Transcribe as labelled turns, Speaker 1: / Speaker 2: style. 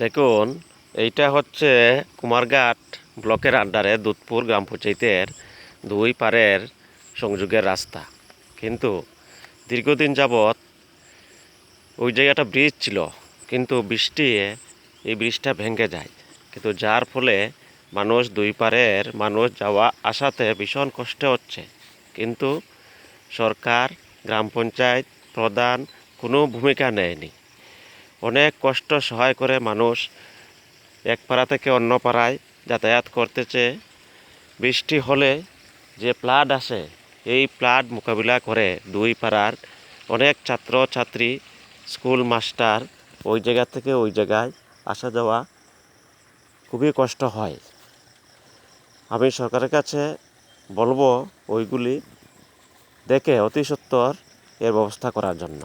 Speaker 1: দেখুন, এইটা হচ্ছে কুমারঘাট ব্লকের আন্ডারে দুধপুর গ্রাম পঞ্চায়েতের দুই পারের সংযোগের রাস্তা। কিন্তু দীর্ঘদিন যাবৎ ওই জায়গাটা ব্রিজ ছিল, কিন্তু বৃষ্টি এই ব্রিজটা ভেঙে যায়, কিন্তু যার ফলে মানুষ দুই পারের মানুষ যাওয়া আসাতে ভীষণ কষ্ট হচ্ছে। কিন্তু সরকার, গ্রাম পঞ্চায়েত প্রধান কোনো ভূমিকা নেয়নি। অনেক কষ্ট সহায় করে মানুষ এক পাড়া থেকে অন্য পাড়ায় যাতায়াত করতেছে। বৃষ্টি হলে যে ফ্লাড আসে, এই ফ্লাড মোকাবিলা করে দুই পাড়ার অনেক ছাত্র ছাত্রী, স্কুল মাস্টার ওই জায়গা থেকে ওই জায়গায় আসা যাওয়া খুবই কষ্ট হয়। আমি সরকারের কাছে বলবো ওইগুলি দেখে অতি সত্বর এর ব্যবস্থা করার জন্য।